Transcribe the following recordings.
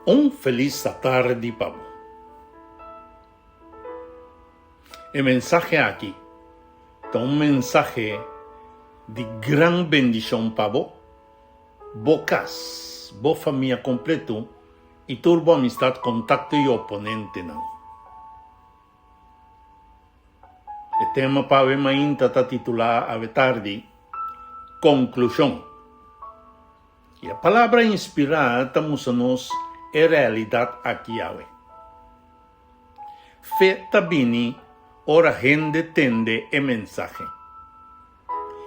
Un feliz tarde, Pablo. El mensaje aquí es un mensaje de gran bendición para vos, vos familia completo y turbo amistad, contacto y oponente. ¿No? El tema para ver mañana está titulado a tarde, conclusión. Y la palabra inspirada estamos nos es realidad aquí hoy. Fe tabini, ora gente tende el mensaje.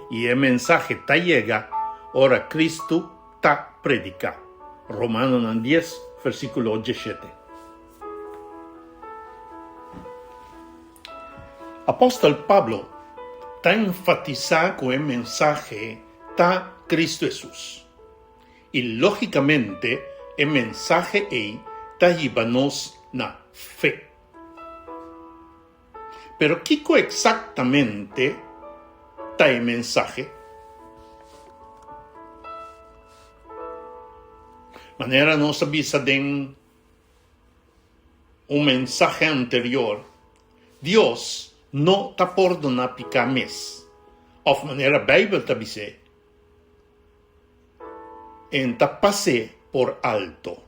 Y el mensaje ta llega, ora Cristo ta predica. Romanos 10, versículo 17. Apóstol Pablo ta enfatiza con el mensaje ta Cristo Jesús. Y lógicamente, el mensaje está llevándonos na fe. Pero ¿qué exactamente está el mensaje? Manera nos avisa de un mensaje anterior. Dios no te perdona picames. Of manera Bible te dice. En te pase por alto.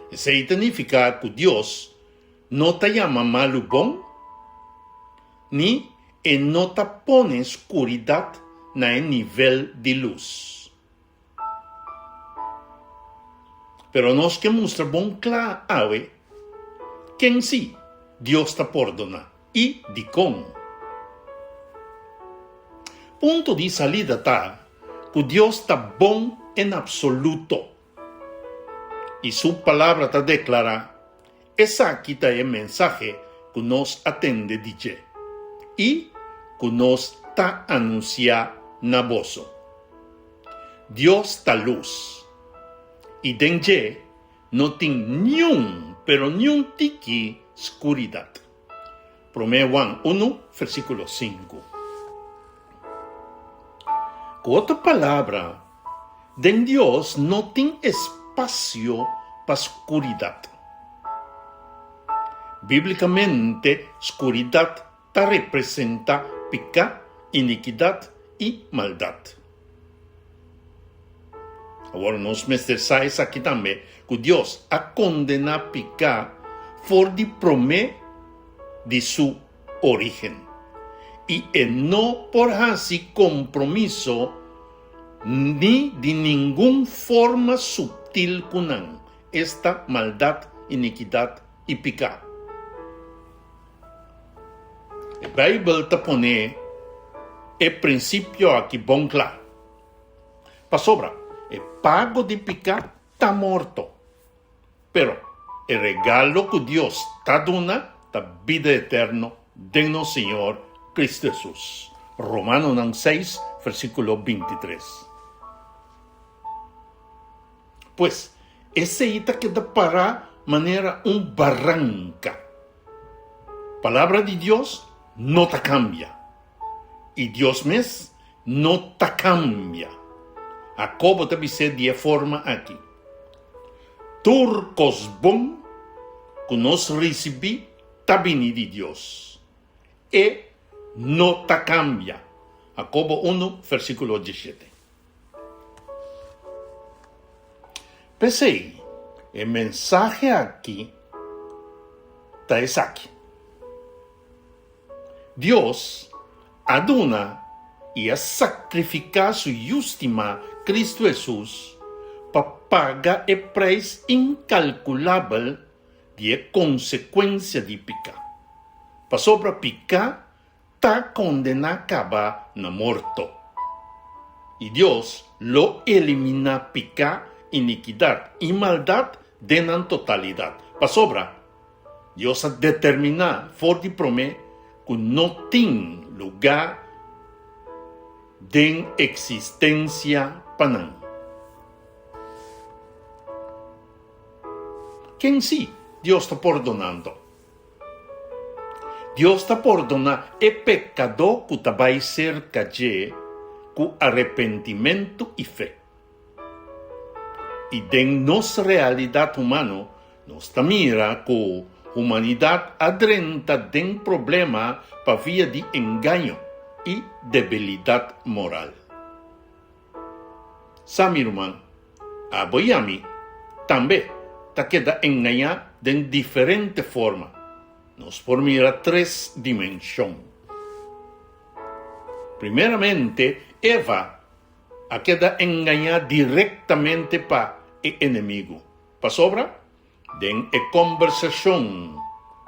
Eso significa que Dios no te llama malubón, ni no te pone oscuridad en el nivel de luz. Pero nos que muestra bon claro que en sí Dios te perdona y de cómo. Punto de salida está que Dios está bon en absoluto. Y su palabra te declara, esa aquí está el mensaje que nos atende dice. Y que nos ta anuncia na vozo. Dios está luz. Y denye no tiene ni un tiki oscuridad. Primero Juan 1, versículo 5. Con otra palabra, de Dios no tiene espacio para oscuridad. Bíblicamente, oscuridad te representa pecado, iniquidad y maldad. Ahora nos mencionáis aquí también que Dios ha condenado pecado por de promesa de su origen. Y no por así compromiso ni de ninguna forma sutil con esta maldad, iniquidad y pecado. La Biblia te pone el principio aquí bon claro. Para sobra, el pago de pecado está muerto. Pero el regalo que Dios te da es vida eterna de nuestro Señor Cristo Jesús. Romanos 6, versículo 23. Pues, ese ita queda para manera un barranca. Palabra de Dios no te cambia. Y Dios mes no te cambia. Jacobo te dice de forma aquí. Turcos bon que nos recibí tabini de Dios. No te cambia. Jacobo 1, versículo 17. Pensé, el mensaje aquí está aquí. Dios aduna y a sacrificar su última Cristo Jesús para pagar el precio incalculable de consecuencia de pecado. Para sobre pecado, está condenado a acabar na muerto. Y Dios lo elimina pecado, iniquidad y maldad de la totalidad. Para sobra, Dios ha determinado for de promesa que no tiene lugar de existencia para que en sí Dios está perdonando. Dios está perdonando el pecado que te va a ser calle con arrepentimiento y fe. y den nos realidad humano, nos mira que humanidad adrenta den problema pa via de engaño y debilidad moral. Samirman, a Boyami, también ta queda engañar de diferente forma. Nos por mira 3 dimensiones. Primeramente, Eva a queda engañar directamente para el enemigo. Pa sobra, den conversación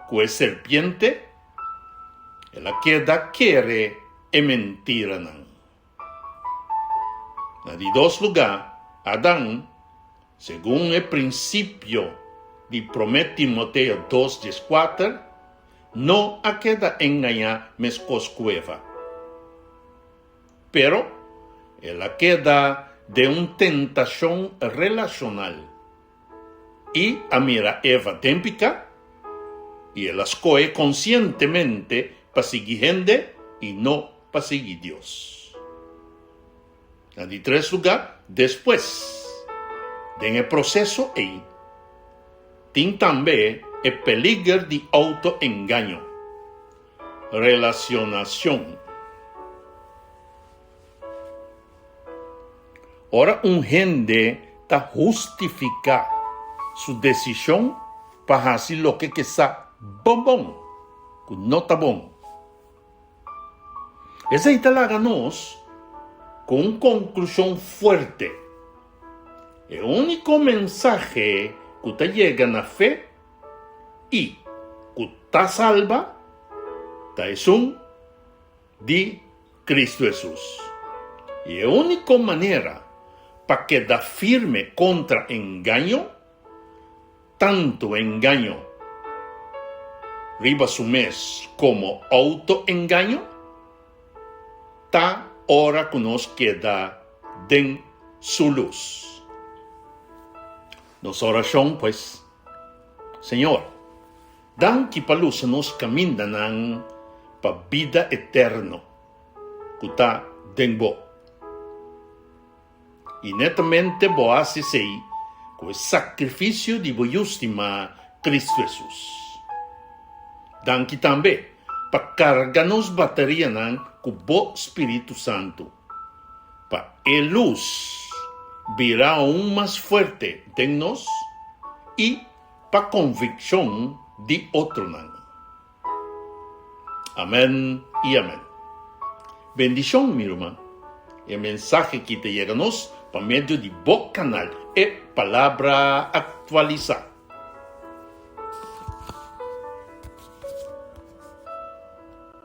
con el serpiente, ela queda quiere mentira. En dos lugares, Adán, según el principio de promete Timoteo 2:4, no a queda engañar mescos cueva. Pero, ela queda de una tentación relacional. Y a mira Eva témpica, y ela escoge conscientemente para seguir gente y no para seguir Dios. En 3 lugares, después de el proceso ahí, tiene también el peligro de autoengaño, relacionación. Ahora un gente está justifica su decisión para hacer lo que está bon, que no está bon. Esa italaga nos con una conclusión fuerte. El único mensaje que te llega a la fe y que te salva es un de Cristo Jesús. Y la única manera para quedar firme contra engaño, tanto engaño riba su mes como autoengaño, ta hora que nos queda den su luz. Nos oración pues, Señor, dan que pa luz nos caminan pa vida eterno, que ta den bo. Y netamente bo hace sei con el sacrificio de boyústima Cristo Jesús. Dan que también pa cargarnos batería con bo Espíritu Santo, pa el luz virá aún más fuerte de nos y pa convicción de otro nan. Amén y amén. Bendición, mi hermano. El mensaje que te llega nos por medio de Bo Canal e Palabra Actualizada.